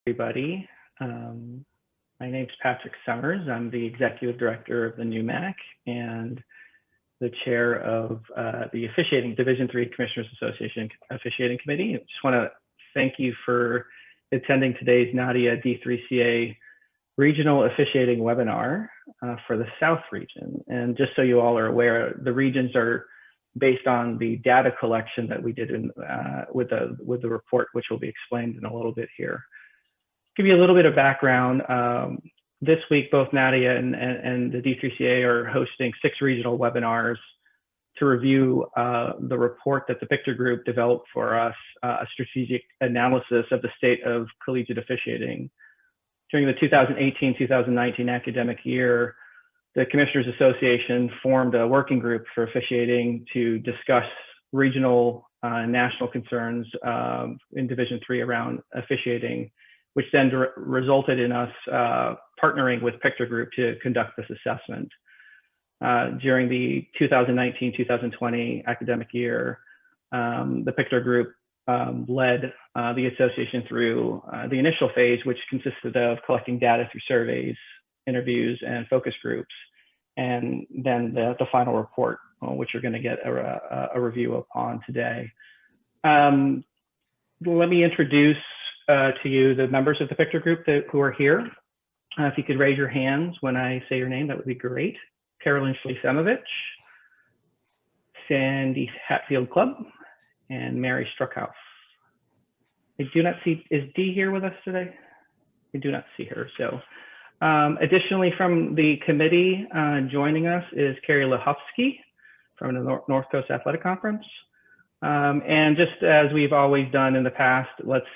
Everybody. My name's Patrick Summers. I'm the Executive Director of the NUMAC and the Chair of the Division III Commissioners Association Officiating Committee. I just want to thank you for attending today's NADIIICA Regional Officiating Webinar for the South region. And just so you all are aware, the regions are based on the data collection that we did with the report, which will be explained in a little bit here. Give you a little bit of background. This week, both NADIIA and the DIIICA are hosting 6 regional webinars to review the report that the Picture Group developed for us, a strategic analysis of the state of collegiate officiating. During the 2018-2019 academic year, the Commissioners Association formed a working group for officiating to discuss regional and national concerns in Division III around officiating, which then resulted in us partnering with Picture Group to conduct this assessment. During the 2019-2020 academic year, the Picture Group led the association through the initial phase, which consisted of collecting data through surveys, interviews, and focus groups, and then the final report, which you're going to get a review upon today. Let me introduce to you the members of the Picture Group who are here. If you could raise your hands when I say your name, that would be great. Carolyn Schlesemovich, Sandy Hatfield Clubb, and Mary Struckhouse. I do not see, is Dee here with us today? I do not see her. So additionally from the committee, joining us is Carrie Lehofsky from the North Coast Athletic Conference. And just as we've always done in the past, let's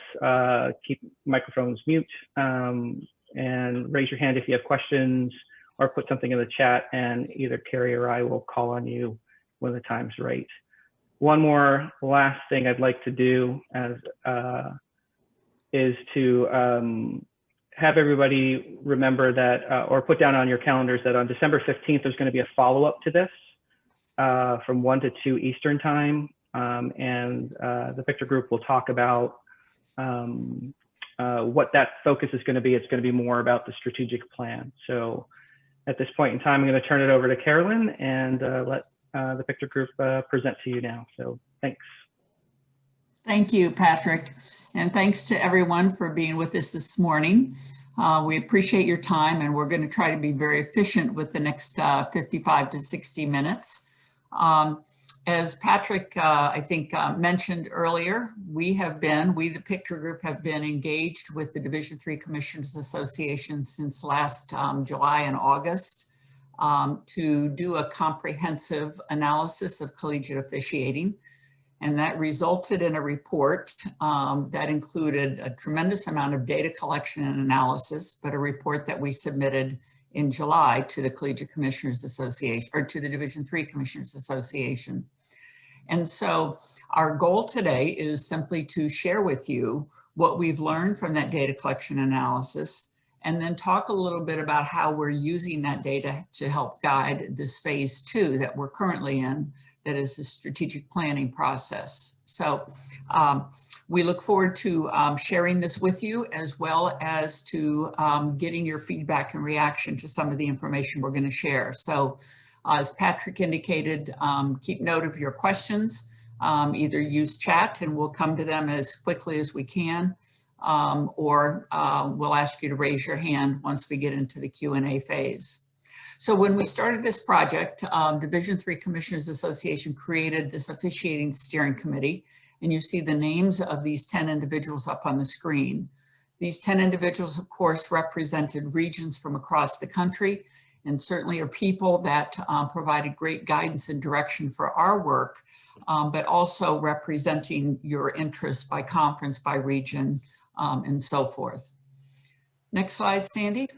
keep microphones mute and raise your hand if you have questions or put something in the chat, and either Carrie or I will call on you when the time's right. One more last thing I'd like to do is to have everybody remember that, or put down on your calendars that on December 15th, there's going to be a follow-up to this from 1 to 2 Eastern time. And the Picture Group will talk about what that focus is going to be. It's going to be more about the strategic plan. So at this point in time, I'm going to turn it over to Carolyn and let the Picture Group present to you now. So thanks. Thank you, Patrick. And thanks to everyone for being with us this morning. We appreciate your time, and we're going to try to be very efficient with the next 55 to 60 minutes. As Patrick, I think, mentioned earlier, we, the Picture Group, have been engaged with the Division III Commissioners Association since last July and August to do a comprehensive analysis of collegiate officiating. And that resulted in a report that included a tremendous amount of data collection and analysis, but a report that we submitted in July to the Collegiate Commissioners Association, or to the Division III Commissioners Association. And so our goal today is simply to share with you what we've learned from that data collection analysis, and then talk a little bit about how we're using that data to help guide this phase 2 that we're currently in, that is the strategic planning process. So we look forward to sharing this with you, as well as to getting your feedback and reaction to some of the information we're going to share. So as Patrick indicated, keep note of your questions, either use chat and we'll come to them as quickly as we can, or we'll ask you to raise your hand once we get into the Q&A phase. So when we started this project, Division III Commissioners Association created this officiating steering committee, and you see the names of these 10 individuals up on the screen. These 10 individuals, of course, represented regions from across the country, and certainly are people that provided great guidance and direction for our work, but also representing your interests by conference, by region, and so forth. Next slide, Sandy.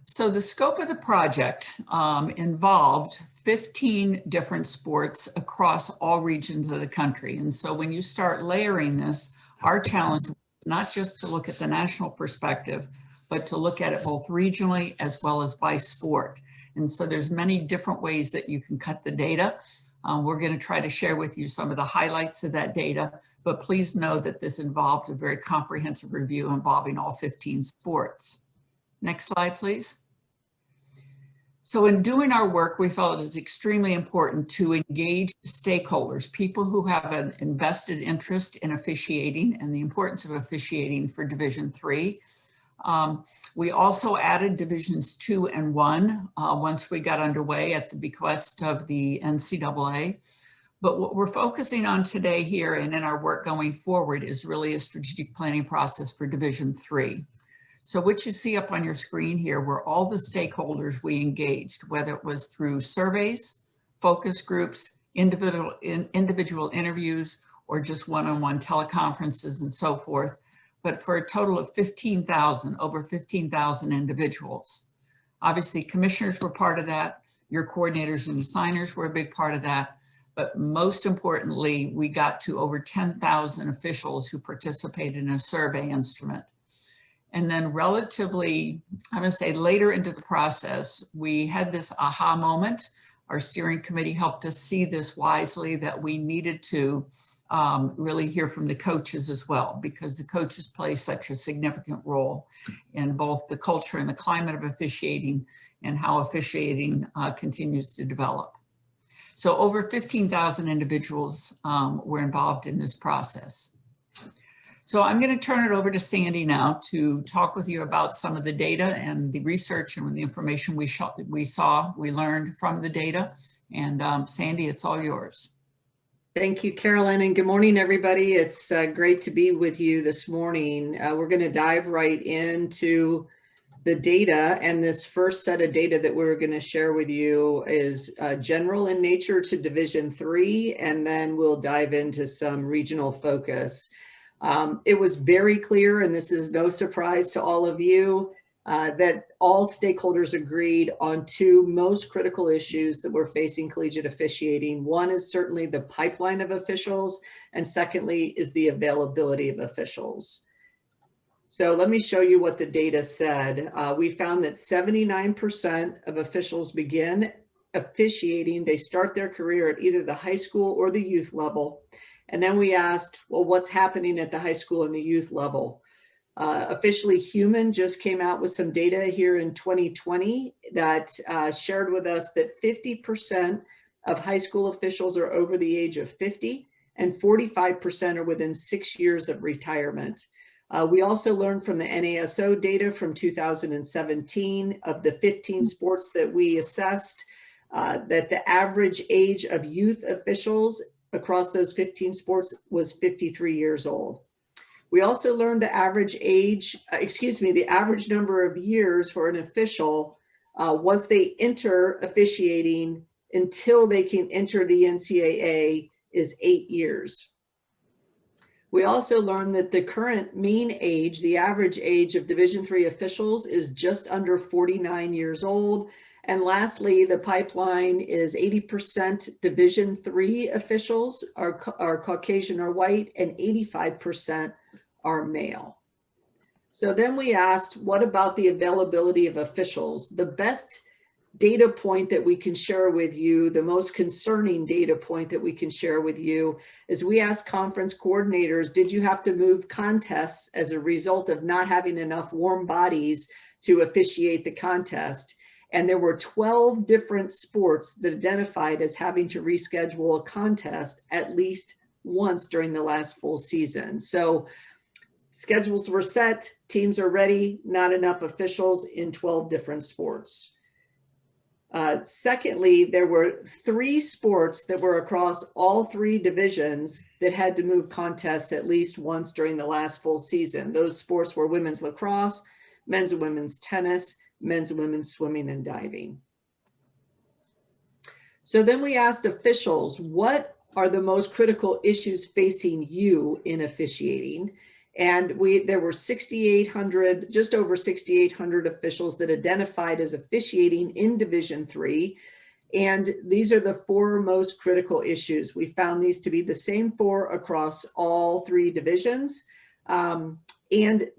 So the scope of the project involved 15 different sports across all regions of the country. And so when you start layering this, our challenge was not just to look at the national perspective, but to look at it both regionally as well as by sport. And so there's many different ways that you can cut the data. We're going to try to share with you some of the highlights of that data, but please know that this involved a very comprehensive review involving all 15 sports. Next slide, please. So in doing our work, we felt it is extremely important to engage stakeholders, people who have an invested interest in officiating and the importance of officiating for Division III. We also added Divisions 2 and 1 once we got underway at the bequest of the NCAA. But what we're focusing on today here and in our work going forward is really a strategic planning process for Division III. So what you see up on your screen here were all the stakeholders we engaged, whether it was through surveys, focus groups, individual interviews, or just one-on-one teleconferences and so forth, but for a total of 15,000, over 15,000 individuals. Obviously, commissioners were part of that. Your coordinators and assigners were a big part of that. But most importantly, we got to over 10,000 officials who participated in a survey instrument. And then relatively, I'm going to say later into the process, we had this aha moment. Our steering committee helped us see this wisely, that we needed to really hear from the coaches as well, because the coaches play such a significant role in both the culture and the climate of officiating and how officiating continues to develop. So over 15,000 individuals were involved in this process. So I'm going to turn it over to Sandy now to talk with you about some of the data and the research and the information we learned from the data. And Sandy, it's all yours. Thank you, Carolyn, and good morning, everybody. It's great to be with you this morning. We're going to dive right into the data, and this first set of data that we're going to share with you is general in nature to Division III, and then we'll dive into some regional focus. It was very clear, and this is no surprise to all of you, that all stakeholders agreed on two most critical issues that we're facing collegiate officiating. One is certainly the pipeline of officials, and secondly is the availability of officials. So let me show you what the data said. We found that 79% of officials begin officiating. They start their career at either the high school or the youth level. And then we asked, well, what's happening at the high school and the youth level? Officially Human just came out with some data here in 2020 that shared with us that 50% of high school officials are over the age of 50 and 45% are within 6 years of retirement. We also learned from the NASO data from 2017 of the 15 sports that we assessed that the average age of youth officials across those 15 sports was 53 years old. We also learned the average age, the average number of years for an official once they enter officiating until they can enter the NCAA is 8 years. We also learned that the current mean age, the average age of Division III officials is just under 49 years old. And lastly, the pipeline is 80% Division III officials are Caucasian or white, and 85% are male. So then we asked, what about the availability of officials? The best data point that we can share with you, the most concerning data point that we can share with you, is we asked conference coordinators, did you have to move contests as a result of not having enough warm bodies to officiate the contest? And there were 12 different sports that identified as having to reschedule a contest at least once during the last full season. So schedules were set, teams are ready, not enough officials in 12 different sports. Secondly, there were 3 sports that were across all 3 divisions that had to move contests at least once during the last full season. Those sports were women's lacrosse, men's and women's tennis, men's and women's swimming and diving. So then we asked officials, what are the most critical issues facing you in officiating? And there were 6,800, just over 6,800 officials that identified as officiating in Division III. And these are the 4 most critical issues. We found these to be the same 4 across all 3 divisions. And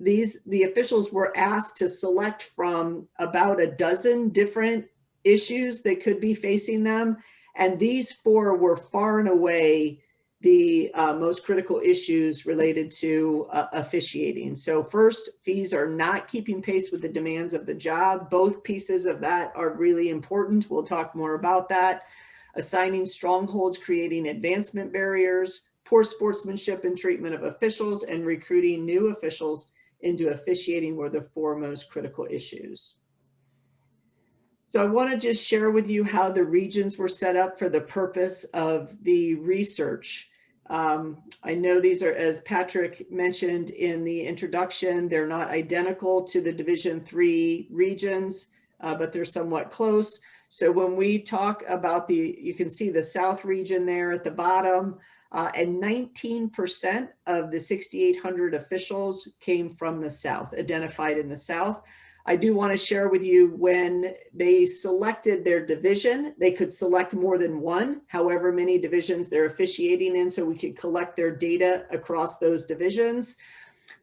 the officials were asked to select from about a dozen different issues that could be facing them. And these 4 were far and away the most critical issues related to officiating. So first, fees are not keeping pace with the demands of the job. Both pieces of that are really important. We'll talk more about that. Assigning strongholds, creating advancement barriers, poor sportsmanship and treatment of officials, and recruiting new officials into officiating were the 4 most critical issues. So I want to just share with you how the regions were set up for the purpose of the research. I know these are, as Patrick mentioned in the introduction, they're not identical to the Division III regions, but they're somewhat close. So when we talk about you can see the South region there at the bottom, and 19% of the 6,800 officials came from the South, identified in the South. I do want to share with you, when they selected their division, they could select more than one, however many divisions they're officiating in, so we could collect their data across those divisions.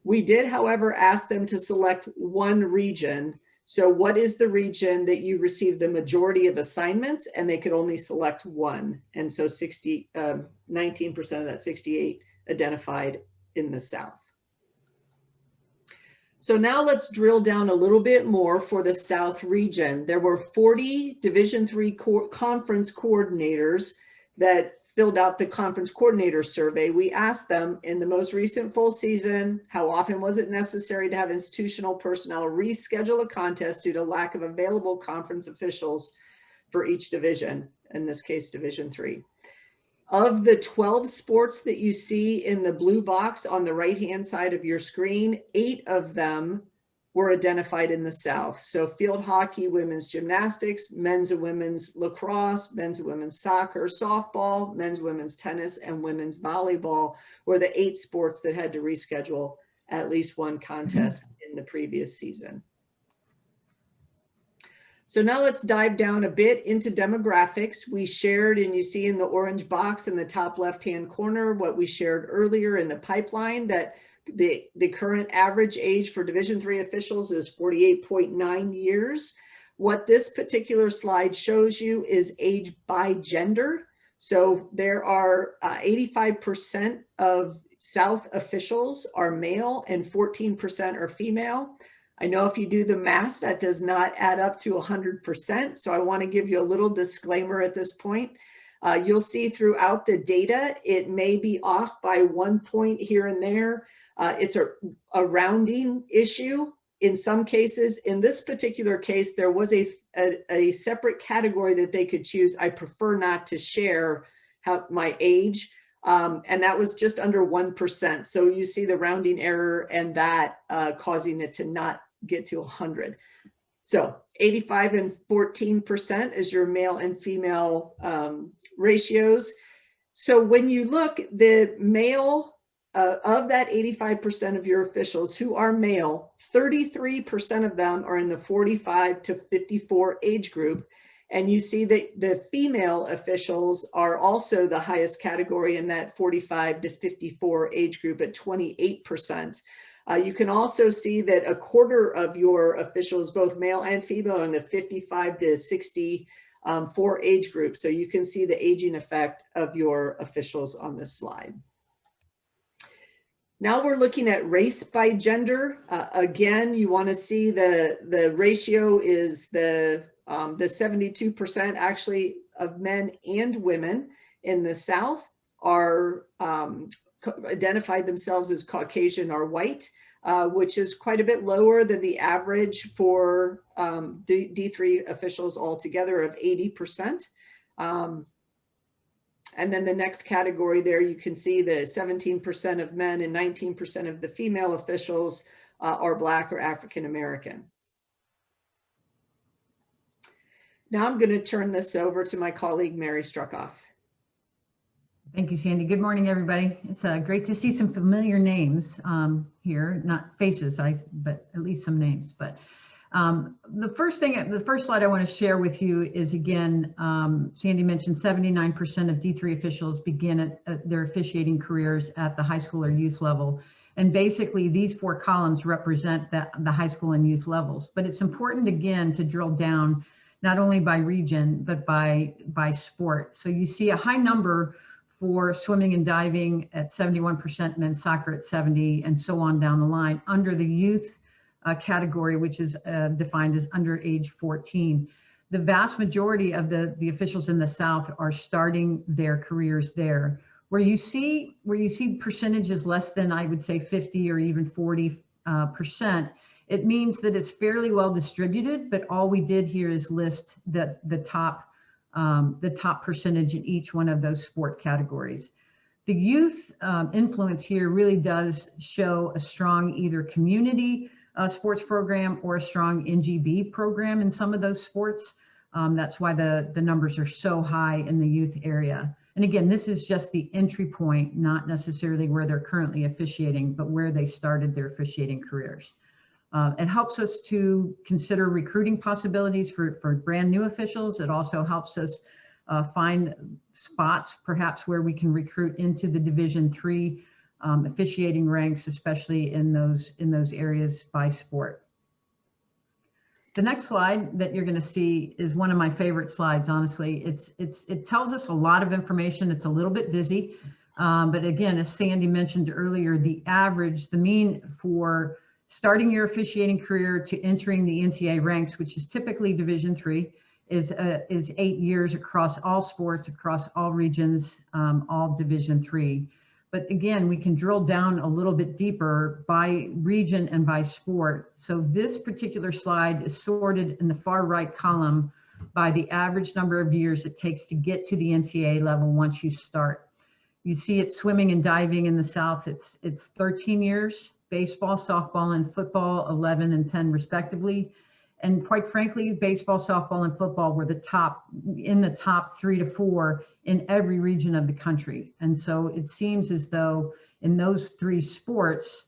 We did, however, ask them to select one region. So what is the region that you received the majority of assignments? And they could only select one. And so 19% of that 68 identified in the South. So now let's drill down a little bit more for the South region. There were 40 Division III conference coordinators that filled out the conference coordinator survey. We asked them, in the most recent full season, how often was it necessary to have institutional personnel reschedule a contest due to lack of available conference officials for each division, in this case, Division III. Of the 12 sports that you see in the blue box on the right-hand side of your screen, 8 of them were identified in the South. So field hockey, women's gymnastics, men's and women's lacrosse, men's and women's soccer, softball, men's and women's tennis, and women's volleyball were the 8 sports that had to reschedule at least one contest in the previous season. So now let's dive down a bit into demographics. We shared, and you see in the orange box in the top left-hand corner, what we shared earlier in the pipeline, that the current average age for Division III officials is 48.9 years. What this particular slide shows you is age by gender. So there are 85% of South officials are male and 14% are female. I know if you do the math, that does not add up to 100%. So I want to give you a little disclaimer at this point. You'll see throughout the data, it may be off by 1 point here and there. It's a rounding issue in some cases. In this particular case, there was a separate category that they could choose. I prefer not to share my age. And that was just under 1%. So you see the rounding error and that causing it to not get to 100. So 85 and 14% is your male and female ratios. So when you look, the male of that 85% of your officials who are male, 33% of them are in the 45 to 54 age group. And you see that the female officials are also the highest category in that 45 to 54 age group at 28%. You can also see that a quarter of your officials, both male and female, are in the 55 to 64 age group. So you can see the aging effect of your officials on this slide. Now we're looking at race by gender. Again, you want to see the ratio is the 72% actually of men and women in the South are identified themselves as Caucasian or white, which is quite a bit lower than the average for D3 officials altogether of 80%. And then the next category there, you can see the 17% of men and 19% of the female officials are Black or African American. Now I'm going to turn this over to my colleague, Mary Struckoff. Thank you, Sandy. Good morning, everybody. It's great to see some familiar names here, not faces, but at least some names. But the first slide I want to share with you is, again, Sandy mentioned 79% of D3 officials begin at their officiating careers at the high school or youth level. And basically, these 4 columns represent the high school and youth levels. But it's important, again, to drill down not only by region, but by sport. So you see a high number for swimming and diving at 71%, men's soccer at 70, and so on down the line, under the youth category, which is defined as under age 14. The vast majority of the officials in the South are starting their careers there. Where you see percentages less than, I would say, 50 or even 40%, it means that it's fairly well distributed, but all we did here is list the top percentage in each one of those sport categories. The youth influence here really does show a strong either community sports program or a strong NGB program in some of those sports. That's why the numbers are so high in the youth area. And again, this is just the entry point, not necessarily where they're currently officiating, but where they started their officiating careers. It helps us to consider recruiting possibilities for brand new officials. It also helps us find spots perhaps where we can recruit into the Division III officiating ranks, especially in those areas by sport. The next slide that you're going to see is one of my favorite slides, honestly. It tells us a lot of information. It's a little bit busy, but again, as Sandy mentioned earlier, the mean for starting your officiating career to entering the NCAA ranks, which is typically Division III, is 8 years across all sports, across all regions, all Division III. But again, we can drill down a little bit deeper by region and by sport. So this particular slide is sorted in the far right column by the average number of years it takes to get to the NCAA level once you start. You see it swimming and diving in the South, it's 13 years, baseball, softball, and football, 11 and 10 respectively. And quite frankly, baseball, softball, and football were in the top 3 to 4 in every region of the country. And so it seems as though in those 3 sports,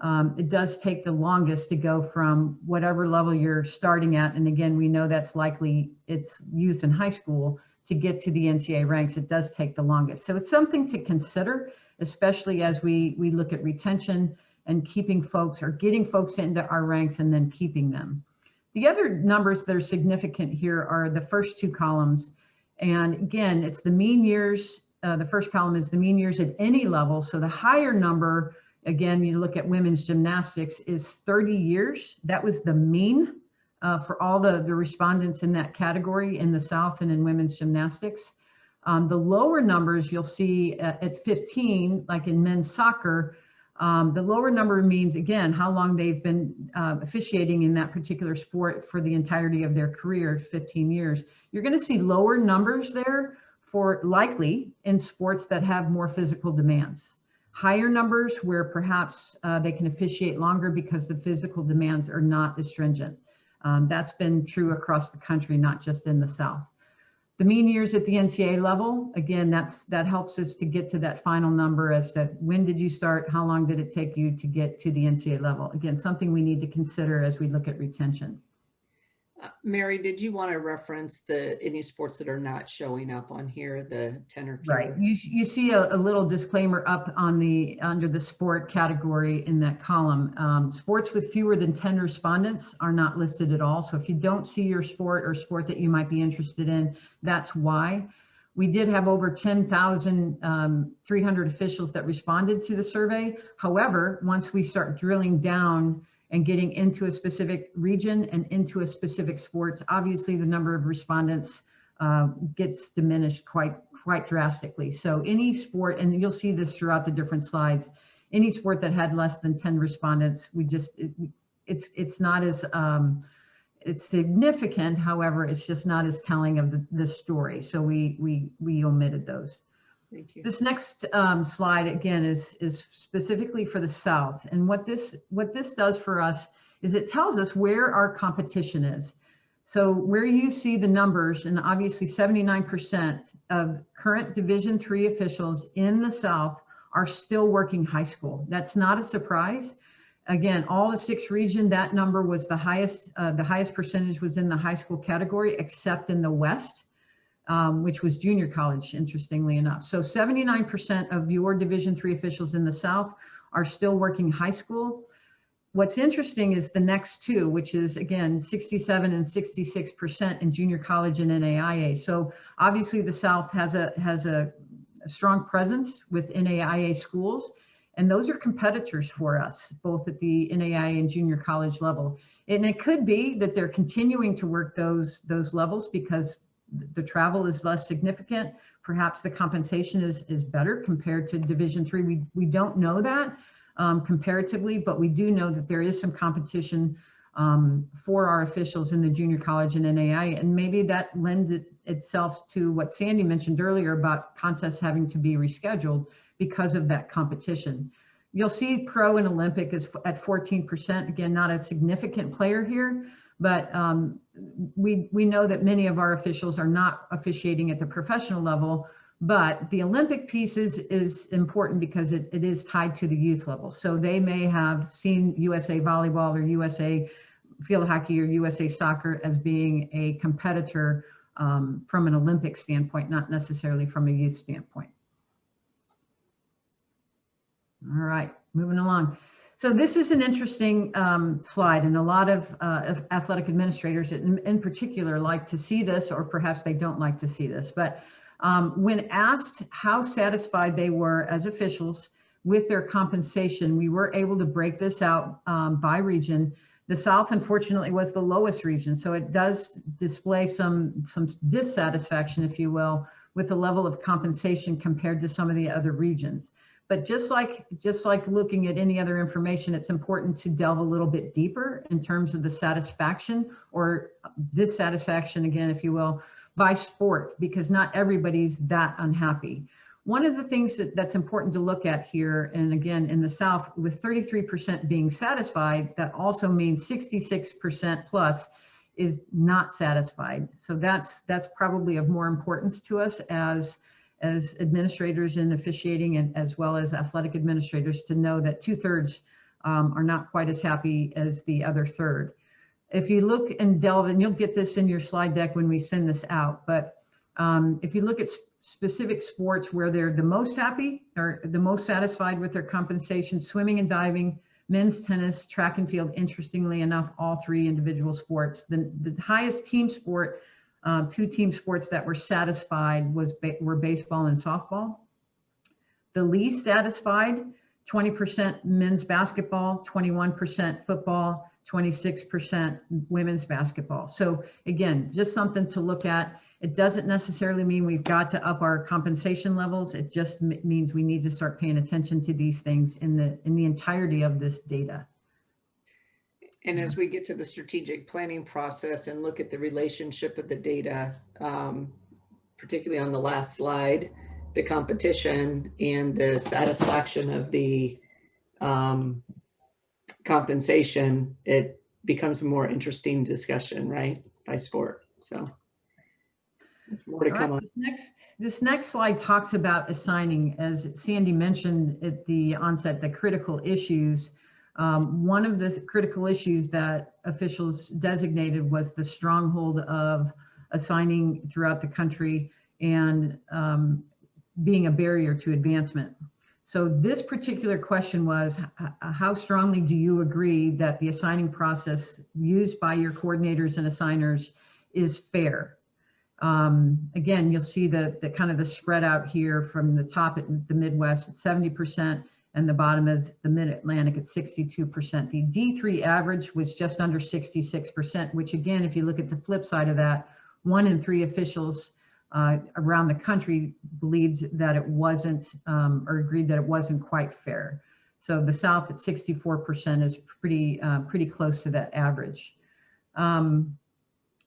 it does take the longest to go from whatever level you're starting at. And again, we know that's likely it's youth and high school to get to the NCAA ranks. It does take the longest. So it's something to consider, especially as we look at retention and keeping folks or getting folks into our ranks and then keeping them. The other numbers that are significant here are the first 2 columns. And again, it's the mean years. The first column is the mean years at any level. So the higher number, again, you look at women's gymnastics, is 30 years. That was the mean for all the respondents in that category in the South and in women's gymnastics. The lower numbers you'll see at 15, like in men's soccer, the lower number means, again, how long they've been officiating in that particular sport for the entirety of their career, 15 years. You're going to see lower numbers there for likely in sports that have more physical demands. Higher numbers where perhaps they can officiate longer because the physical demands are not as stringent. That's been true across the country, not just in the South. The mean years at the NCAA level, again, that helps us to get to that final number as to when did you start, how long did it take you to get to the NCAA level? Again, something we need to consider as we look at retention. Mary, did you want to reference any sports that are not showing up on here, the 10 or fewer? Right. You see a little disclaimer up on under the sport category in that column. Sports with fewer than 10 respondents are not listed at all. So if you don't see your sport or sport that you might be interested in, that's why. We did have over 10,300 officials that responded to the survey. However, once we start drilling down and getting into a specific region and into a specific sports, obviously the number of respondents gets diminished quite drastically. So any sport, and you'll see this throughout the different slides, any sport that had less than 10 respondents, it's not as, it's significant, however, it's just not as telling of the story. So we omitted those. Thank you. This next slide, again, is specifically for the South. And what this does for us is it tells us where our competition is. So where you see the numbers, and obviously 79% of current Division III officials in the South are still working high school. That's not a surprise. Again, all the 6 regions, that number was the highest percentage was in the high school category, except in the West. Which was junior college, interestingly enough. So 79% of your Division III officials in the South are still working high school. What's interesting is the next two, which is again 67 and 66% in junior college and NAIA. So obviously the South has a strong presence with NAIA schools, and those are competitors for us, both at the NAIA and junior college level. And it could be that they're continuing to work those levels because the travel is less significant. Perhaps the compensation is better compared to Division III. We don't know that comparatively, but we do know that there is some competition for our officials in the junior college and NAIA, and maybe that lends itself to what Sandy mentioned earlier about contests having to be rescheduled because of that competition. You'll see pro and Olympic is at 14%. Again, not a significant player here, but we know that many of our officials are not officiating at the professional level, but the Olympic piece is important because it is tied to the youth level. So they may have seen USA Volleyball or USA Field Hockey or USA Soccer as being a competitor from an Olympic standpoint, not necessarily from a youth standpoint. All right, moving along. So this is an interesting slide, and a lot of athletic administrators in particular like to see this, or perhaps they don't like to see this. But when asked how satisfied they were as officials with their compensation, we were able to break this out by region. The South, unfortunately, was the lowest region, so it does display some dissatisfaction, if you will, with the level of compensation compared to some of the other regions. But just like looking at any other information, it's important to delve a little bit deeper in terms of the satisfaction or dissatisfaction, again, if you will, by sport, because not everybody's that unhappy. One of the things that's important to look at here, and again, in the South, with 33% being satisfied, that also means 66% plus is not satisfied. So that's probably of more importance to us as administrators in officiating, and as well as athletic administrators, to know that 2/3 are not quite as happy as the other third. If you look and delve, and you'll get this in your slide deck when we send this out, but if you look at specific sports where they're the most happy or the most satisfied with their compensation, swimming and diving, men's tennis, track and field, interestingly enough, all three individual sports. The highest team sport, two team sports that were satisfied were baseball and softball. The least satisfied, 20% men's basketball, 21% football, 26% women's basketball. So again, just something to look at. It doesn't necessarily mean we've got to up our compensation levels. It just means we need to start paying attention to these things in the entirety of this data. And as we get to the strategic planning process and look at the relationship of the data, particularly on the last slide, the competition and the satisfaction of the compensation, it becomes a more interesting discussion, right, by sport. So more to come on. This next slide talks about assigning, as Sandy mentioned at the onset, the critical issues. One of the critical issues that officials designated was the stronghold of assigning throughout the country and being a barrier to advancement. So this particular question was, how strongly do you agree that the assigning process used by your coordinators and assigners is fair? Again, you'll see the kind of the spread out here from the top at the Midwest at 70%, and the bottom is the Mid-Atlantic at 62%. The D3 average was just under 66%, which again, if you look at the flip side of that, 1 in 3 officials around the country believed that it wasn't, or agreed that it wasn't quite fair. So the South at 64% is pretty close to that average.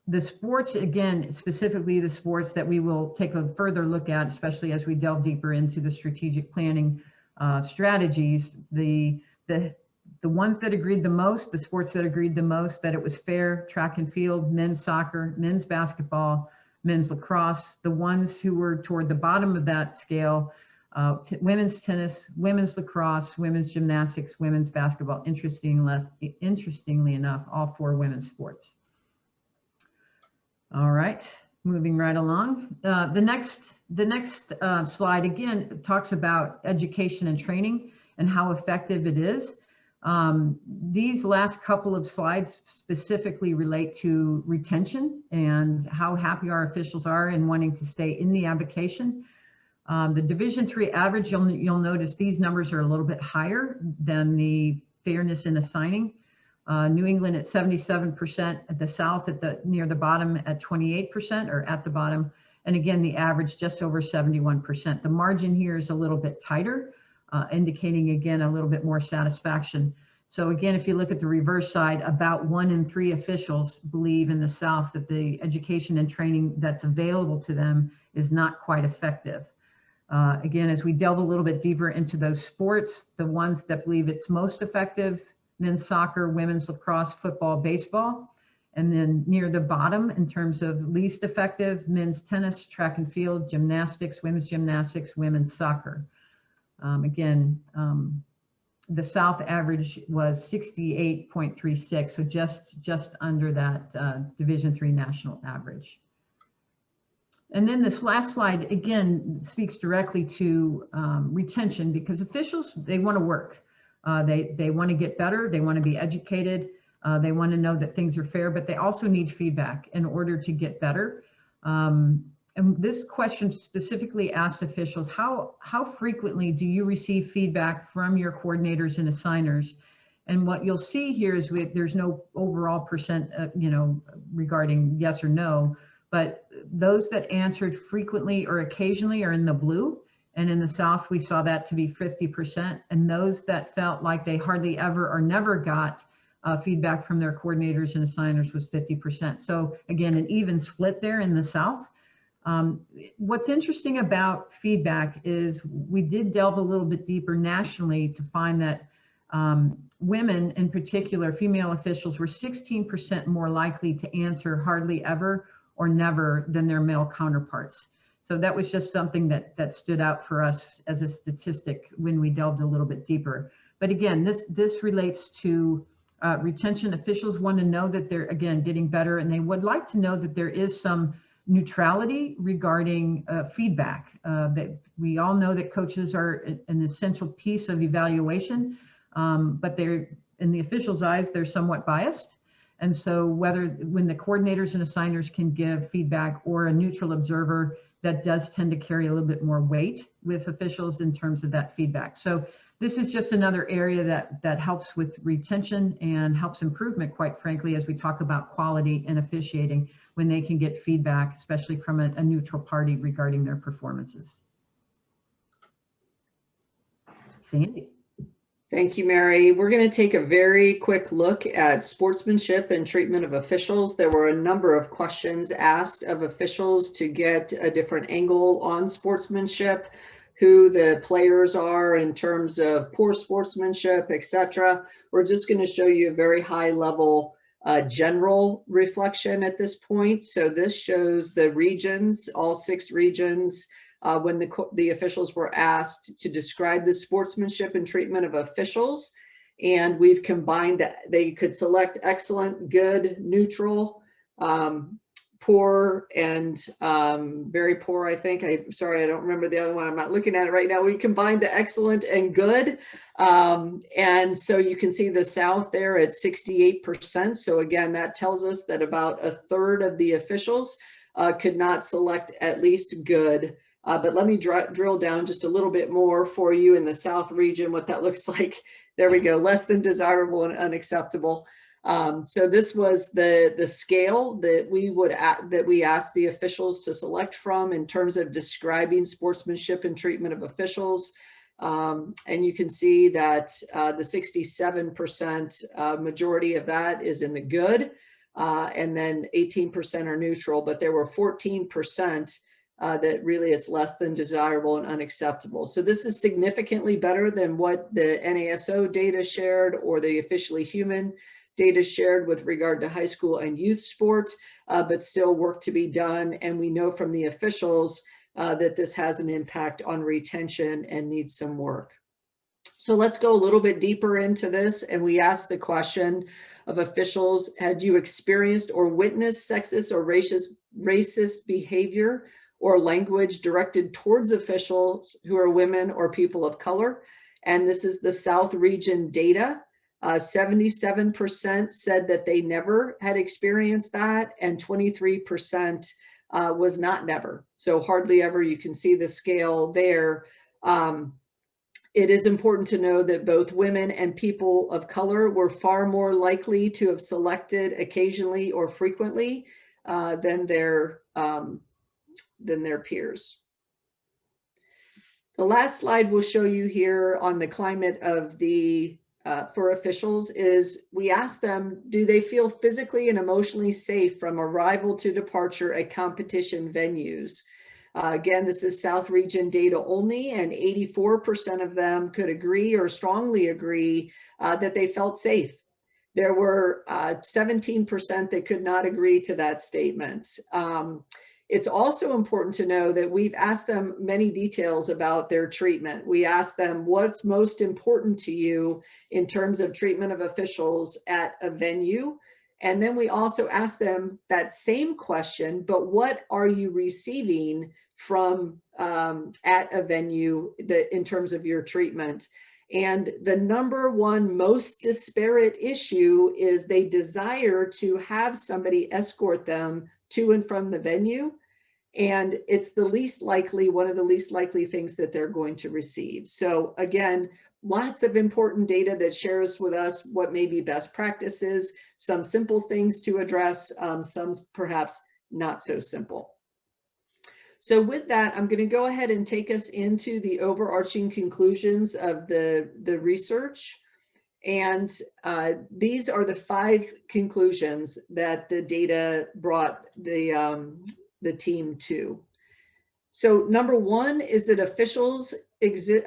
The sports, again, specifically the sports that we will take a further look at, especially as we delve deeper into the strategic planning strategies, the ones that agreed the most, the sports that agreed the most that it was fair: track and field, men's soccer, men's basketball, men's lacrosse. The ones who were toward the bottom of that scale, women's tennis, women's lacrosse, women's gymnastics, women's basketball. Interestingly enough, all 4 women's sports. All right, moving right along. The next slide again talks about education and training and how effective it is. These last couple of slides specifically relate to retention and how happy our officials are in wanting to stay in the avocation. The Division III average, you'll notice these numbers are a little bit higher than the fairness in assigning. New England at 77%, at the South near the bottom at 28%, or at the bottom. And again, the average just over 71%. The margin here is a little bit tighter, indicating again a little bit more satisfaction. So again, if you look at the reverse side, about 1 in 3 officials believe in the South that the education and training that's available to them is not quite effective. Again, as we delve a little bit deeper into those sports, the ones that believe it's most effective: men's soccer, women's lacrosse, football, baseball. And then near the bottom, in terms of least effective, men's tennis, track and field, gymnastics, women's soccer. The South average was 68.36, so just under that Division III national average. And then this last slide, again, speaks directly to retention, because officials, they want to work. They want to get better. They want to be educated. They want to know that things are fair, but they also need feedback in order to get better. And this question specifically asked officials, how frequently do you receive feedback from your coordinators and assigners? And what you'll see here is there's no overall percent, regarding yes or no, but those that answered frequently or occasionally are in the blue. And in the South, we saw that to be 50%. And those that felt like they hardly ever or never got feedback from their coordinators and assigners was 50%. So again, an even split there in the South. What's interesting about feedback is we did delve a little bit deeper nationally to find that women, in particular, female officials, were 16% more likely to answer hardly ever or never than their male counterparts. So that was just something that stood out for us as a statistic when we delved a little bit deeper. But again, this relates to retention. Officials want to know that they're, again, getting better, and they would like to know that there is some neutrality regarding feedback. That we all know that coaches are an essential piece of evaluation, but they're, in the officials' eyes, they're somewhat biased. And so when the coordinators and assigners can give feedback, or a neutral observer, that does tend to carry a little bit more weight with officials in terms of that feedback. So this is just another area that helps with retention and helps improvement, quite frankly, as we talk about quality and officiating, when they can get feedback, especially from a neutral party regarding their performances. Sandy. Thank you, Mary. We're going to take a very quick look at sportsmanship and treatment of officials. There were a number of questions asked of officials to get a different angle on sportsmanship, who the players are in terms of poor sportsmanship, etc. We're just going to show you a very high level general reflection at this point. So this shows the regions, all 6 regions, when the officials were asked to describe the sportsmanship and treatment of officials. And we've combined, they could select excellent, good, neutral, poor, and very poor, I think. Sorry, I don't remember the other one. I'm not looking at it right now. We combined the excellent and good. And so you can see the South there at 68%. So again, that tells us that about 1/3 of the officials could not select at least good. But let me drill down just a little bit more for you in the South region, what that looks like. There we go, less than desirable and unacceptable. So this was the scale that we asked the officials to select from in terms of describing sportsmanship and treatment of officials. And you can see that the 67% majority of that is in the good, and then 18% are neutral, but there were 14% that really it's less than desirable and unacceptable. So this is significantly better than what the NASO data shared or the Officially Human data shared with regard to high school and youth sports, but still work to be done. And we know from the officials that this has an impact on retention and needs some work. So let's go a little bit deeper into this. And we asked the question of officials, had you experienced or witnessed sexist or racist behavior or language directed towards officials who are women or people of color? And this is the South region data. 77% said that they never had experienced that, and 23% was not never. So hardly ever. You can see the scale there. It is important to know that both women and people of color were far more likely to have selected occasionally or frequently than their peers. The last slide we'll show you here on the climate of the for officials is we ask them, do they feel physically and emotionally safe from arrival to departure at competition venues? Again, this is South Region data only, and 84% of them could agree or strongly agree that they felt safe. There were 17% that could not agree to that statement. It's also important to know that we've asked them many details about their treatment. We asked them, what's most important to you in terms of treatment of officials at a venue? And then we also asked them that same question, but what are you receiving from at a venue in terms of your treatment? And the number one most disparate issue is they desire to have somebody escort them to and from the venue. And it's the least likely, one of the least likely things that they're going to receive. So again, lots of important data that shares with us what may be best practices, some simple things to address, some perhaps not so simple. So with that, I'm going to go ahead and take us into the overarching conclusions of the research. And these are the 5 conclusions that the data brought the team to. So number 1 is that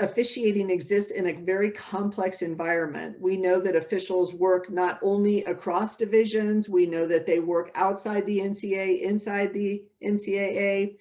officiating exists in a very complex environment. We know that officials work not only across divisions, we know that they work outside the NCAA, inside the NCAA.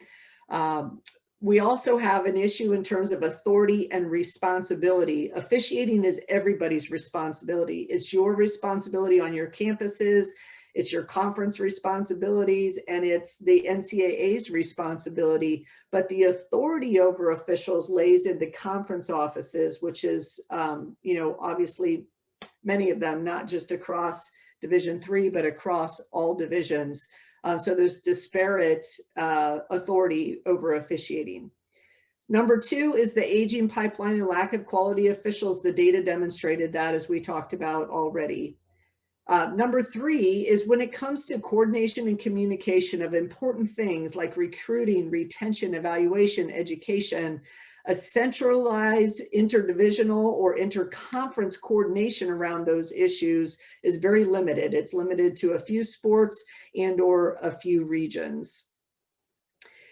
We also have an issue in terms of authority and responsibility. Officiating is everybody's responsibility. It's your responsibility on your campuses, it's your conference responsibilities, and it's the NCAA's responsibility. But the authority over officials lays in the conference offices, which is, obviously many of them, not just across Division III, but across all divisions. So there's disparate authority over officiating. Number 2 is the aging pipeline and lack of quality officials. The data demonstrated that, as we talked about already. Number 3 is when it comes to coordination and communication of important things like recruiting, retention, evaluation, education, a centralized interdivisional or interconference coordination around those issues is very limited. It's limited to a few sports and or a few regions.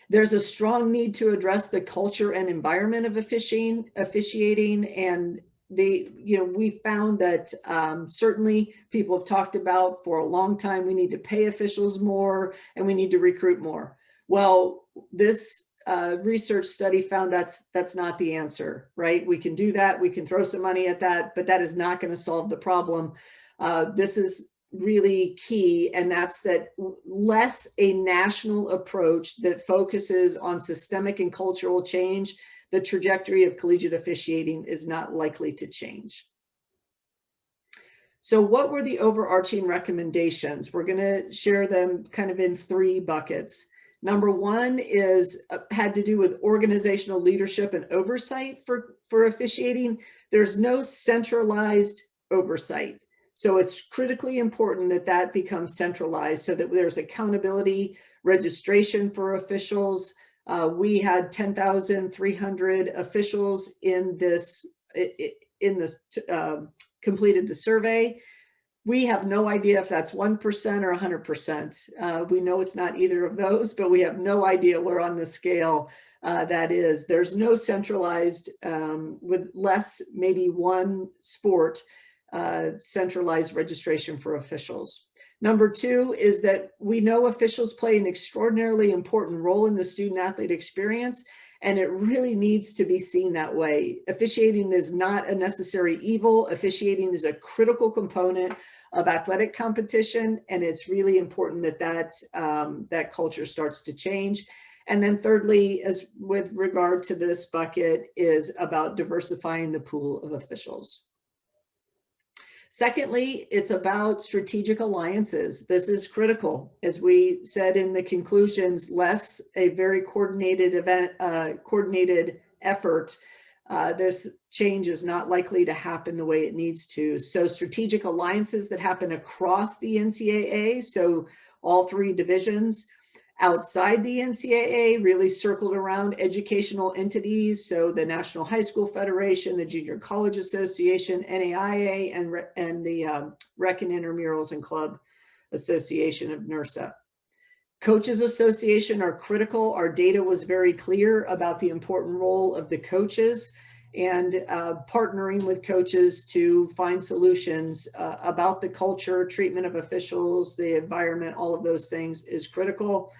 There's a strong need to address the culture and environment of officiating, and we found that certainly people have talked about for a long time, we need to pay officials more and we need to recruit more. Well, this research study found that's not the answer, right? We can do that, we can throw some money at that, but that is not going to solve the problem. This is really key, and that's that less a national approach that focuses on systemic and cultural change, the trajectory of collegiate officiating is not likely to change. So what were the overarching recommendations? We're going to share them kind of in 3 buckets. Number 1 had to do with organizational leadership and oversight for officiating. There's no centralized oversight. So it's critically important that that becomes centralized so that there's accountability, registration for officials. We had 10,300 officials in this completed the survey. We have no idea if that's 1% or 100%. We know it's not either of those, but we have no idea where on the scale that is. There's no centralized, with less maybe one sport, centralized registration for officials. Number 2 is that we know officials play an extraordinarily important role in the student athlete experience, and it really needs to be seen that way. Officiating is not a necessary evil. Officiating is a critical component of athletic competition, and it's really important that that culture starts to change. And then thirdly, as with regard to this bucket, is about diversifying the pool of officials. Secondly, it's about strategic alliances. This is critical. As we said in the conclusions, less a very coordinated effort. This change is not likely to happen the way it needs to. So strategic alliances that happen across the NCAA, so all three divisions. Outside the NCAA, really circled around educational entities, so the National High School Federation, the Junior College Association, NAIIAA, and the Rec and Intramurals and Club Association of NERSA. Coaches Association are critical. Our data was very clear about the important role of the coaches and partnering with coaches to find solutions about the culture, treatment of officials, the environment, all of those things is critical,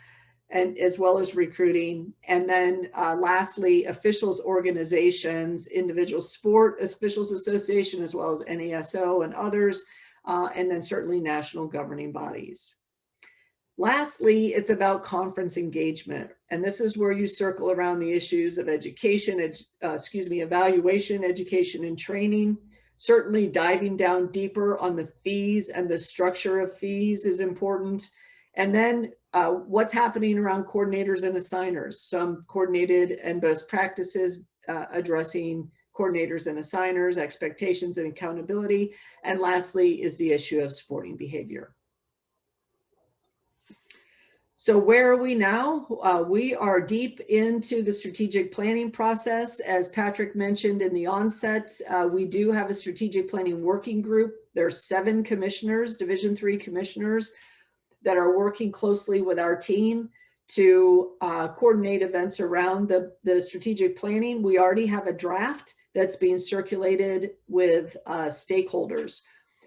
and as well as recruiting. And then lastly, officials organizations, individual sport officials association, as well as NASO and others, and then certainly national governing bodies. Lastly, it's about conference engagement. And this is where you circle around the issues of education, evaluation, education, and training. Certainly diving down deeper on the fees and the structure of fees is important. And then what's happening around coordinators and assigners, some coordinated and best practices addressing coordinators and assigners, expectations and accountability. And lastly is the issue of sporting behavior. So where are we now? We are deep into the strategic planning process. As Patrick mentioned in the onset, we do have a strategic planning working group. There are 7 commissioners, Division III commissioners, that are working closely with our team to coordinate events around the strategic planning. We already have a draft that's being circulated with stakeholders.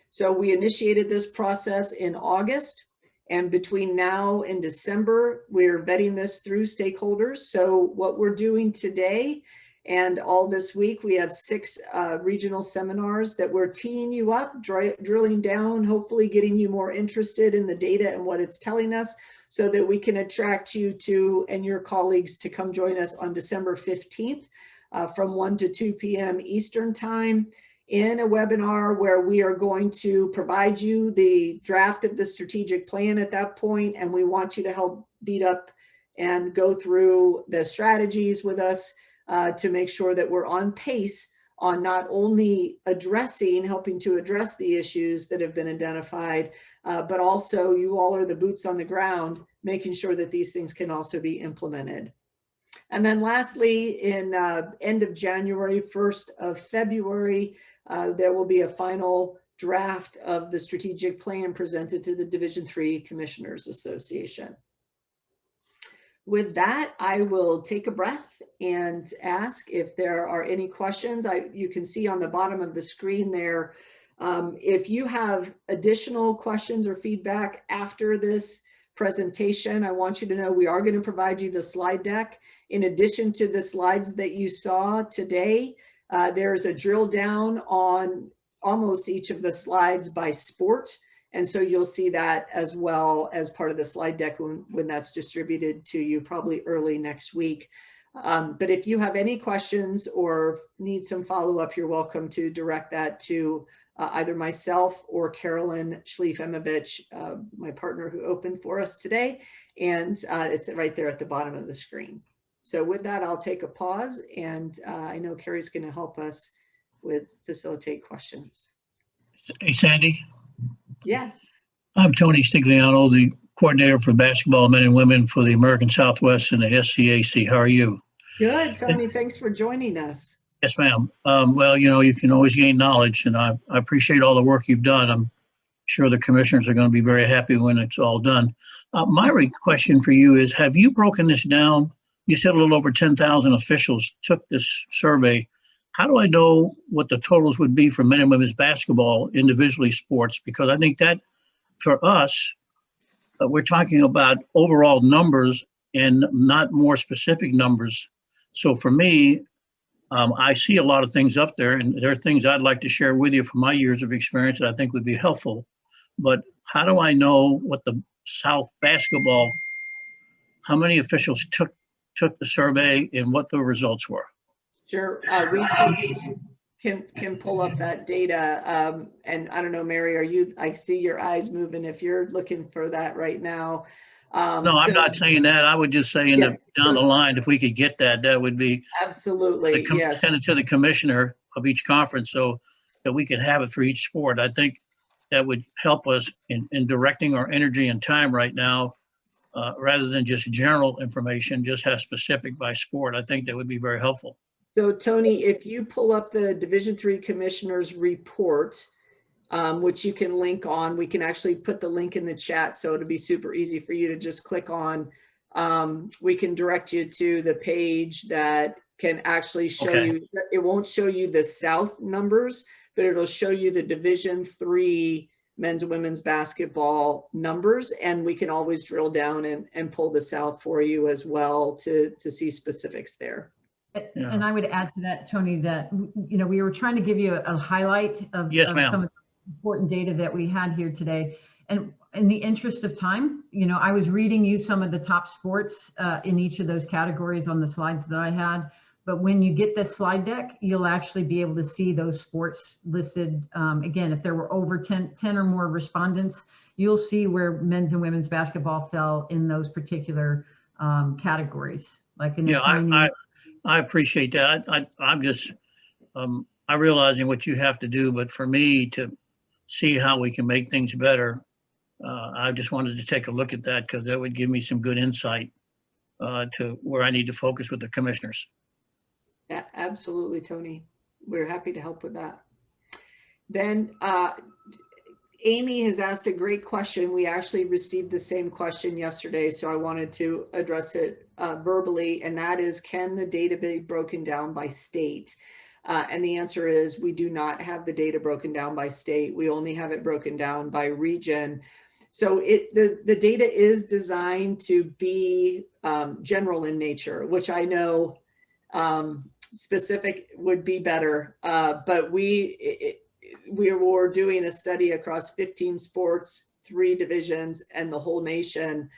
So we initiated this process in August. And between now and December, we're vetting this through stakeholders. So what we're doing today and all this week, we have 6 regional seminars that we're teeing you up, drilling down, hopefully getting you more interested in the data and what it's telling us so that we can attract you to and your colleagues to come join us on December 15th from 1 to 2 p.m. Eastern time, in a webinar where we are going to provide you the draft of the strategic plan at that point, and we want you to help beat up and go through the strategies with us to make sure that we're on pace on not only helping to address the issues that have been identified, but also you all are the boots on the ground, making sure that these things can also be implemented. And then lastly, in end of January, 1st of February, there will be a final draft of the strategic plan presented to the Division III Commissioners Association. With that, I will take a breath and ask if there are any questions. You can see on the bottom of the screen there, if you have additional questions or feedback after this presentation, I want you to know we are going to provide you the slide deck. In addition to the slides that you saw today, there's a drill down on almost each of the slides by sport. And so you'll see that as well as part of the slide deck when that's distributed to you probably early next week. But if you have any questions or need some follow-up, you're welcome to direct that to either myself or Carolyn Schlief-Emovich, my partner who opened for us today. And it's right there at the bottom of the screen. So with that, I'll take a pause, and I know Carrie's going to help us facilitate questions. Hey, Sandy. Yes. I'm Tony Stigliano, the coordinator for basketball men and women for the American Southwest and the SCAC. How are you? Good, Tony. Thanks for joining us. Yes, ma'am. Well, you can always gain knowledge, and I appreciate all the work you've done. I'm sure the commissioners are going to be very happy when it's all done. My question for you is, have you broken this down? You said a little over 10,000 officials took this survey. How do I know what the totals would be for men and women's basketball, individually sports? Because I think that for us, we're talking about overall numbers and not more specific numbers. So for me, I see a lot of things up there, and there are things I'd like to share with you from my years of experience that I think would be helpful. But how do I know what the South basketball, how many officials took the survey and what the results were? Sure. can pull up that data. And I don't know, Mary, I see your eyes moving if you're looking for that right now. No, I'm not saying that. I would just say Yes, down the line, if we could get that, that would be absolutely, yes. send it to the commissioner of each conference so that we could have it for each sport. I think that would help us in directing our energy and time right now, rather than just general information, just have specific by sport. I think that would be very helpful. So Tony, if you pull up the Division III Commissioner's report, which you can link on, we can actually put the link in the chat, so it'll be super easy for you to just click on. We can direct you to the page that can actually show you, it won't show you the South numbers, but it'll show you the Division III men's and women's basketball numbers, and we can always drill down and pull the South for you as well to see specifics there. Yeah. And I would add to that, Tony, that, you know, we were trying to give you a highlight of, Yes, of ma'am. some of the important data that we had here today. And in the interest of time, you know, I was reading you some of the top sports in each of those categories on the slides that I had. But when you get this slide deck, you'll actually be able to see those sports listed. Again, if there were over 10 or more respondents, you'll see where men's and women's basketball fell in those particular categories. Like in the Yeah, I appreciate that. I'm just, I'm realizing what you have to do, but for me to see how we can make things better, I just wanted to take a look at that because that would give me some good insight to where I need to focus with the commissioners. Yeah, absolutely, Tony. We're happy to help with that. Then Amy has asked a great question. We actually received the same question yesterday, so I wanted to address it verbally, and that is, can the data be broken down by state? And the answer is we do not have the data broken down by state. We only have it broken down by region. So the data is designed to be general in nature, which I know specific would be better, but we were doing a study across 15 sports, 3 divisions, and the whole nation.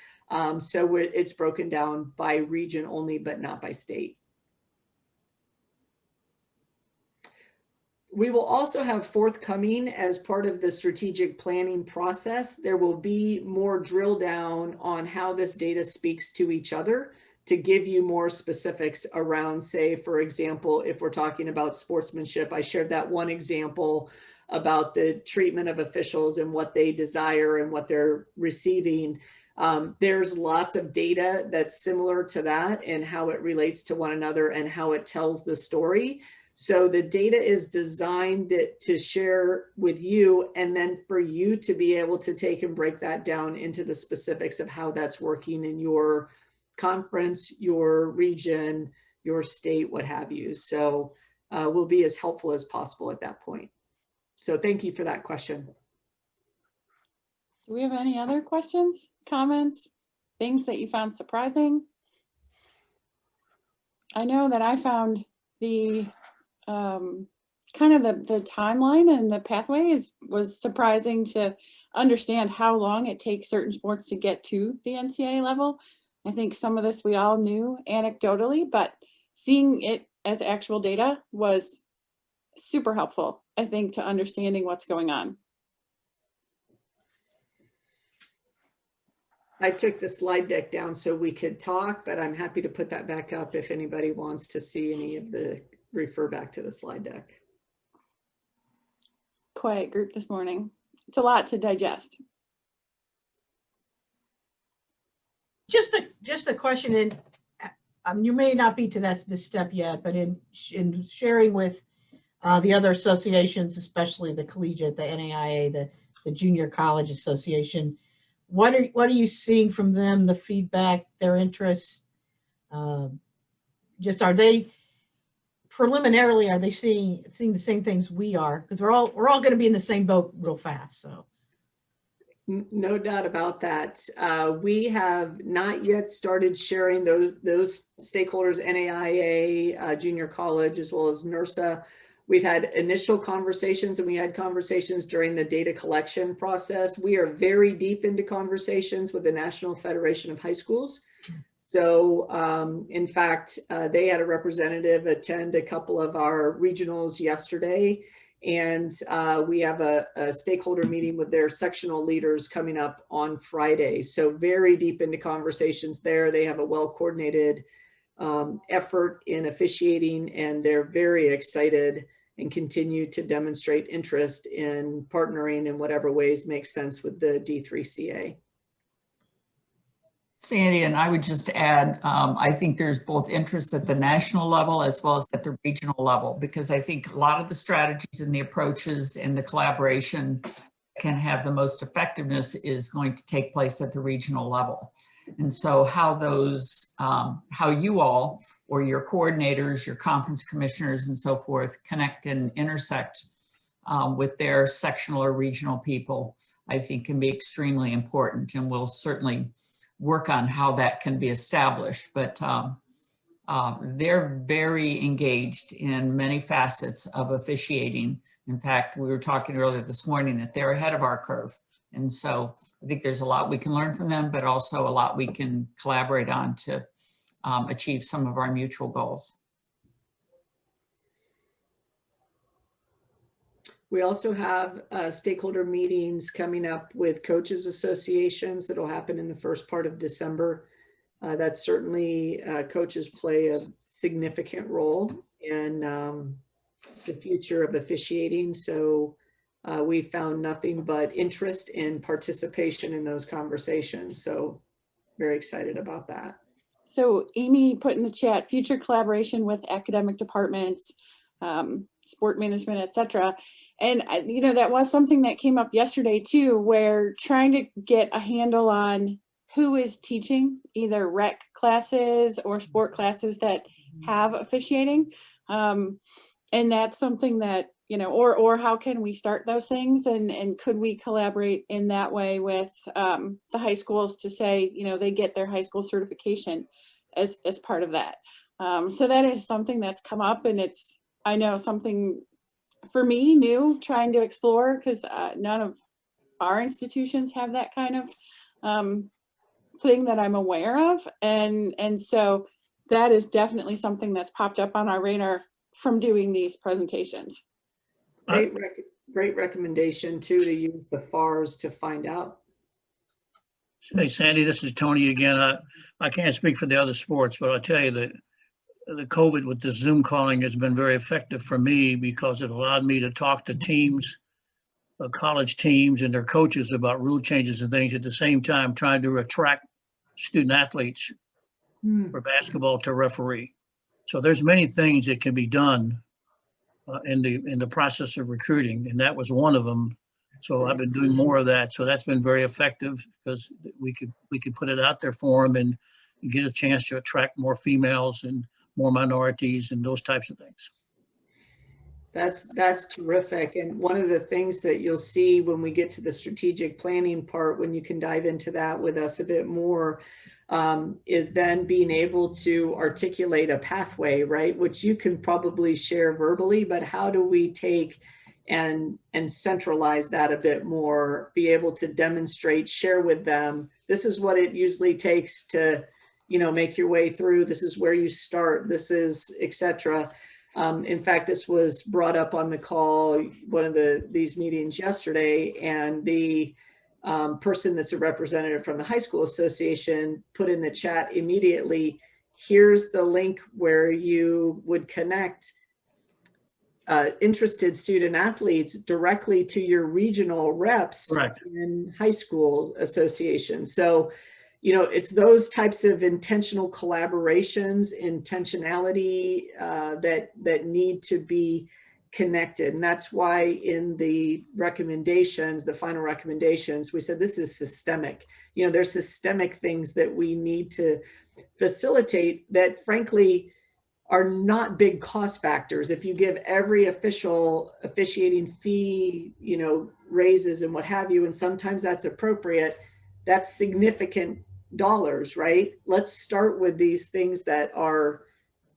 So it's broken down by region only, but not by state. We will also have forthcoming, as part of the strategic planning process, there will be more drill down on how this data speaks to each other to give you more specifics around, say, for example, if we're talking about sportsmanship. I shared that one example about the treatment of officials and what they desire and what they're receiving. There's lots of data that's similar to that and how it relates to one another and how it tells the story. So the data is designed to share with you, and then for you to be able to take and break that down into the specifics of how that's working in your conference, your region, your state, what have you. So we'll be as helpful as possible at that point. So thank you for that question. Do we have any other questions, comments, things that you found surprising? I know that I found the kind of the timeline and the pathway was surprising to understand how long it takes certain sports to get to the NCAA level. I think some of this we all knew anecdotally, but seeing it as actual data was super helpful, I think, to understanding what's going on. I took the slide deck down so we could talk, but I'm happy to put that back up if anybody wants to see any of the, refer back to the slide deck. Quiet group this morning. It's a lot to digest. Just a question, and you may not be to this step yet, but in sharing with the other associations, especially the collegiate, the NAIIA, the Junior College Association, what are you seeing from them? The feedback, their interest. Just are they preliminarily? Are they seeing the same things we are? Because we're all going to be in the same boat real fast. So. No doubt about that. We have not yet started sharing those stakeholders, NAIIA, Junior College, as well as NERSA. We've had initial conversations, and we had conversations during the data collection process. We are very deep into conversations with the National Federation of High Schools. So in fact, they had a representative attend a couple of our regionals yesterday, and we have a stakeholder meeting with their sectional leaders coming up on Friday. So very deep into conversations there. They have a well-coordinated effort in officiating, and they're very excited and continue to demonstrate interest in partnering in whatever ways make sense with the D3CA. Sandy, and I would just add, I think there's both interest at the national level as well as at the regional level, because I think a lot of the strategies and the approaches and the collaboration can have the most effectiveness is going to take place at the regional level. And so how those, how you all or your coordinators, your conference commissioners and so forth connect and intersect with their sectional or regional people, I think can be extremely important, and we'll certainly work on how that can be established. But they're very engaged in many facets of officiating. In fact, we were talking earlier this morning that they're ahead of our curve. And so I think there's a lot we can learn from them, but also a lot we can collaborate on to achieve some of our mutual goals. We also have stakeholder meetings coming up with coaches associations that will happen in the first part of December. That's certainly coaches play a significant role in the future of officiating. So we found nothing but interest in participation in those conversations. So very excited about that. So Amy put in the chat, future collaboration with academic departments, sport management, etc. And you know, that was something that came up yesterday too, where trying to get a handle on who is teaching either rec classes or sport classes that have officiating. And that's something that, you know, or how can we start those things, and could we collaborate in that way with the high schools to say, you know, they get their high school certification as part of that. So that is something that's come up, and it's, I know, something for me new trying to explore, because none of our institutions have that kind of thing that I'm aware of. And so that is definitely something that's popped up on our radar from doing these presentations. Great recommendation too, to use the FARs to find out. Hey, Sandy, this is Tony again. I can't speak for the other sports, but I'll tell you that the COVID with the Zoom calling has been very effective for me, because it allowed me to talk to teams, college teams and their coaches about rule changes and things, at the same time trying to attract student athletes for basketball to referee. So there's many things that can be done in the process of recruiting, and that was one of them. So I've been doing more of that. So that's been very effective, because we could put it out there for them and get a chance to attract more females and more minorities and those types of things. That's terrific. And one of the things that you'll see when we get to the strategic planning part, when you can dive into that with us a bit more, is then being able to articulate a pathway, right? Which you can probably share verbally, but how do we take and centralize that a bit more, be able to demonstrate, share with them, this is what it usually takes to, you know, make your way through. This is where you start. This is, etc. In fact, this was brought up on the call, one of these meetings yesterday, and the person that's a representative from the high school association put in the chat immediately, here's the link where you would connect interested student athletes directly to your regional reps in high school associations. So, you know, it's those types of intentional collaborations, intentionality that need to be connected. And that's why in the recommendations, the final recommendations, we said this is systemic. You know, there's systemic things that we need to facilitate that, frankly, are not big cost factors. If you give every official officiating fee, you know, raises and what have you, and sometimes that's appropriate, that's significant dollars, right? Let's start with these things that are,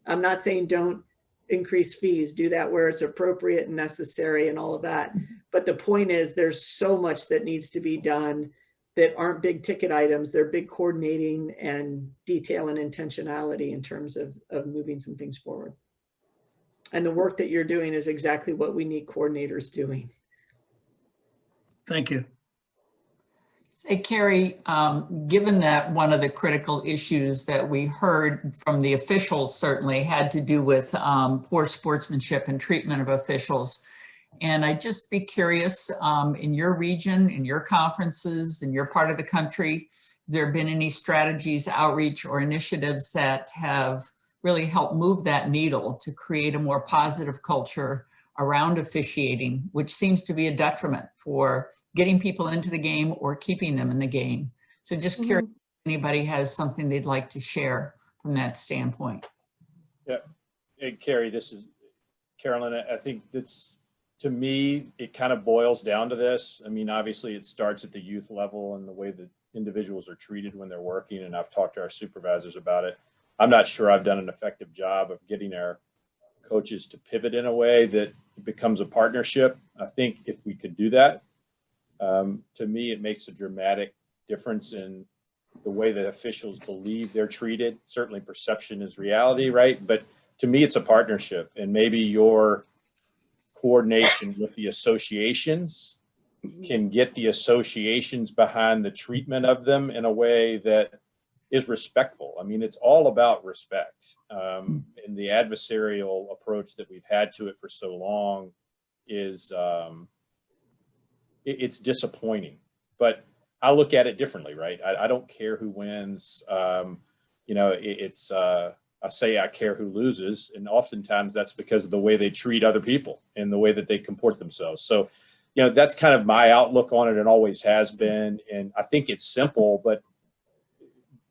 I'm not saying don't increase fees, do that where it's appropriate and necessary and all of that. But the point is, there's so much that needs to be done that aren't big ticket items. They're big coordinating and detail and intentionality in terms of moving some things forward. And the work that you're doing is exactly what we need coordinators doing. Thank you. Say, Carrie, given that one of the critical issues that we heard from the officials certainly had to do with poor sportsmanship and treatment of officials. And I'd just be curious, in your region, in your conferences, in your part of the country, there been any strategies, outreach, or initiatives that have really helped move that needle to create a more positive culture around officiating, which seems to be a detriment for getting people into the game or keeping them in the game. So just curious if anybody has something they'd like to share from that standpoint. Yeah, hey, Carrie, this is Carolyn. I think that's, to me, it kind of boils down to this. I mean, obviously it starts at the youth level and the way that individuals are treated when they're working. And I've talked to our supervisors about it. I'm not sure I've done an effective job of getting our coaches to pivot in a way that it becomes a partnership. I think if we could do that, to me, it makes a dramatic difference in the way that officials believe they're treated. Certainly perception is reality, right? But to me, it's a partnership, and maybe your coordination with the associations can get the associations behind the treatment of them in a way that is respectful. I mean, it's all about respect. And the adversarial approach that we've had to it for so long is, it's disappointing. But I look at it differently, right? I don't care who wins. You know, I say I care who loses. And oftentimes that's because of the way they treat other people and the way that they comport themselves. So, you know, that's kind of my outlook on it and always has been. And I think it's simple, but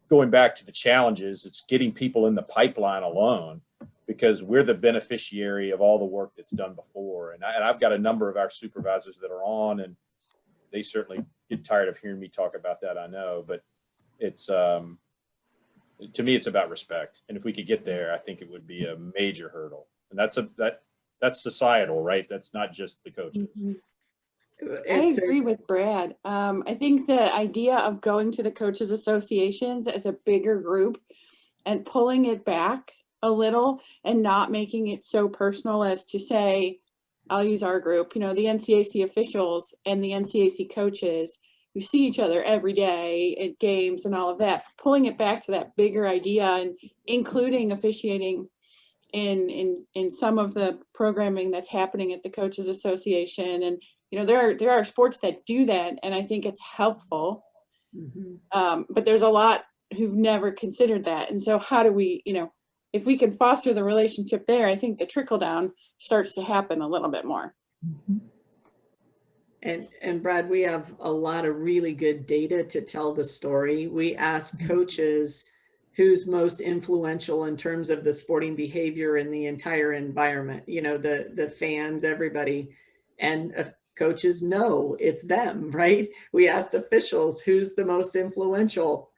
going back to the challenges, it's getting people in the pipeline alone, because we're the beneficiary of all the work that's done before. And I've got a number of our supervisors that are on, and they certainly get tired of hearing me talk about that, I know, but it's, to me, it's about respect. And if we could get there, I think it would be a major hurdle. And that's societal, right? That's not just the coaches. Mm-hmm. I agree with Brad. I think the idea of going to the coaches associations as a bigger group and pulling it back a little and not making it so personal as to say, I'll use our group, you know, the NCAC officials and the NCAC coaches who see each other every day at games and all of that, pulling it back to that bigger idea and including officiating in some of the programming that's happening at the coaches association. And you know, there are sports that do that, and I think it's helpful. Mm-hmm. But there's a lot who've never considered that. And so how do we, you know, if we can foster the relationship there, I think the trickle down starts to happen a little bit more. Mm-hmm. And Brad, we have a lot of really good data to tell the story. We ask coaches who's most influential in terms of the sporting behavior in the entire environment, you know, the fans, everybody, and coaches know it's them, right? We asked officials who's the most influential.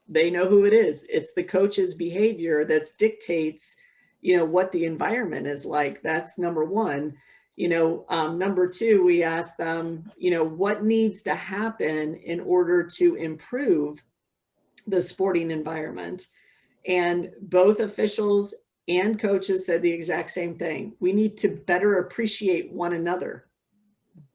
They know who it is. It's the coach's behavior that dictates, you know, what the environment is like. That's number one. You know, number two, we asked them, you know, what needs to happen in order to improve the sporting environment. And both officials and coaches said the exact same thing. We need to better appreciate one another,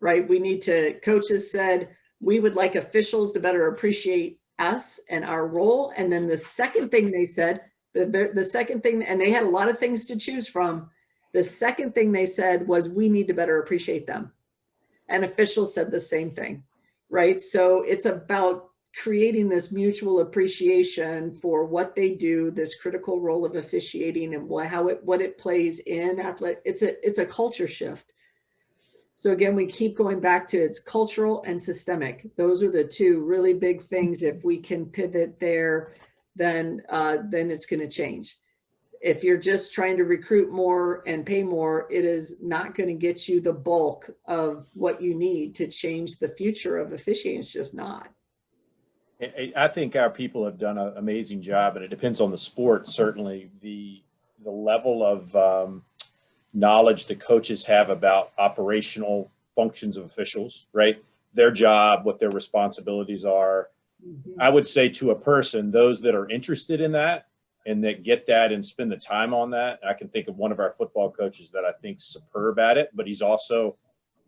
right? We need to, coaches said, we would like officials to better appreciate us and our role. And then the second thing they said, the second thing, and they had a lot of things to choose from. The second thing they said was, we need to better appreciate them. And officials said the same thing, right? So it's about creating this mutual appreciation for what they do, this critical role of officiating and what it plays in athletic. It's a culture shift. So again, we keep going back to it's cultural and systemic. Those are the two really big things. If we can pivot there, then it's going to change. If you're just trying to recruit more and pay more, it is not going to get you the bulk of what you need to change the future of officiating. It's just not. I think our people have done an amazing job, and it depends on the sport. Certainly the level of knowledge the coaches have about operational functions of officials, right? their job, what their responsibilities are. I would say to a person, those that are interested in that and that get that and spend the time on that. I can think of one of our football coaches that I think superb at it, but he's also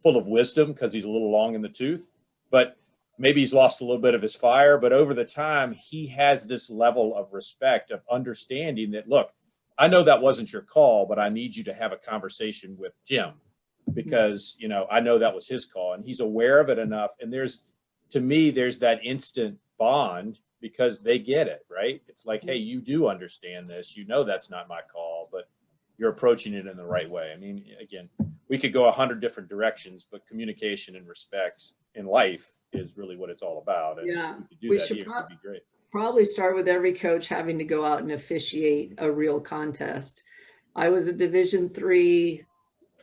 full of wisdom because he's a little long in the tooth, but maybe he's lost a little bit of his fire. But over the time, he has this level of respect, of understanding that, look, I know that wasn't your call, but I need you to have a conversation with Jim because, you know, I know that was his call, and he's aware of it enough. And to me, there's that instant bond because they get it, right? It's like, hey, you do understand this, you know, that's not my call, but you're approaching it in the right way. I mean, again, we could go 100 different directions, but communication and respect in life is really what it's all about. And Yeah, if you we do that should here, it'd be great. probably start with every coach having to go out and officiate a real contest. I was a Division III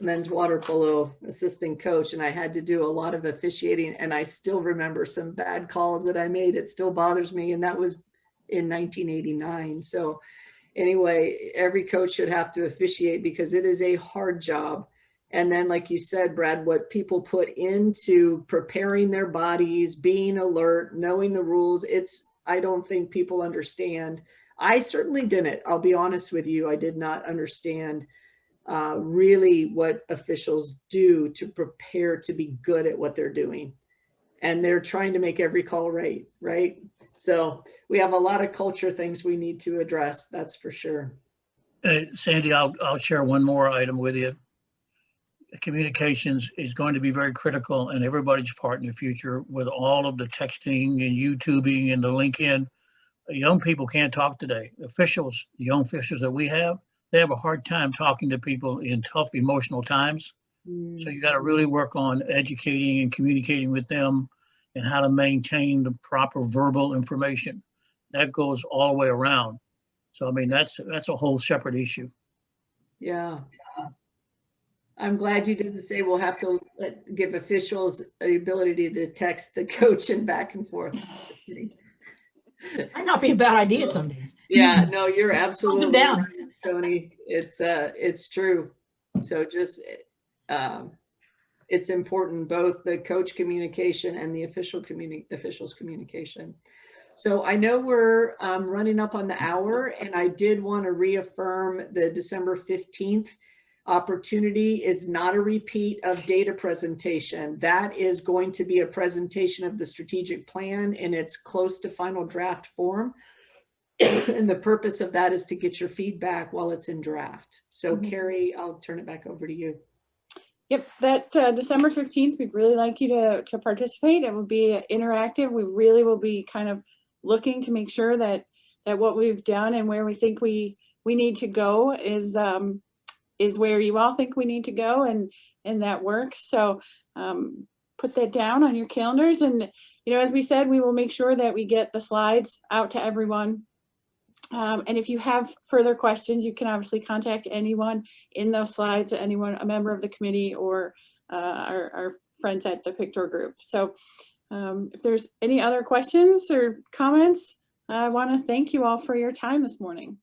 men's water polo assistant coach, and I had to do a lot of officiating, and I still remember some bad calls that I made. It still bothers me, and that was in 1989. So anyway, every coach should have to officiate because it is a hard job. And then, like you said, Brad, what people put into preparing their bodies, being alert, knowing the rules, I don't think people understand. I certainly didn't. I'll be honest with you. I did not understand really what officials do to prepare to be good at what they're doing. And they're trying to make every call right, right? So we have a lot of culture things we need to address, that's for sure. Sandy, I'll share one more item with you. Communications is going to be very critical in everybody's part in the future with all of the texting and YouTubing and the LinkedIn. Young people can't talk today. Officials, the young officials that we have, they have a hard time talking to people in tough emotional times. So you got to really work on educating and communicating with them and how to maintain the proper verbal information. That goes all the way around. So, I mean, that's a whole separate issue. Yeah. I'm glad you didn't say we'll have to give officials the ability to text the coach and back and forth. Might not be a bad idea some days. Yeah, no, you're absolutely Calm them down. right, Tony. It's true. So just it's important, both the coach communication and the officials communication. So I know we're running up on the hour, and I did want to reaffirm the December 15th opportunity is not a repeat of data presentation. That is going to be a presentation of the strategic plan in its close to final draft form. And the purpose of that is to get your feedback while it's in draft. So Carrie, I'll turn it back over to you. Yep, that December 15th, we'd really like you to participate. It will be interactive. We really will be kind of looking to make sure that what we've done and where we think we need to go is where you all think we need to go, and that works. So put that down on your calendars. And, you know, as we said, we will make sure that we get the slides out to everyone. And if you have further questions, you can obviously contact anyone in those slides, a member of the committee, or our friends at the Pictor group. So if there's any other questions or comments, I want to thank you all for your time this morning.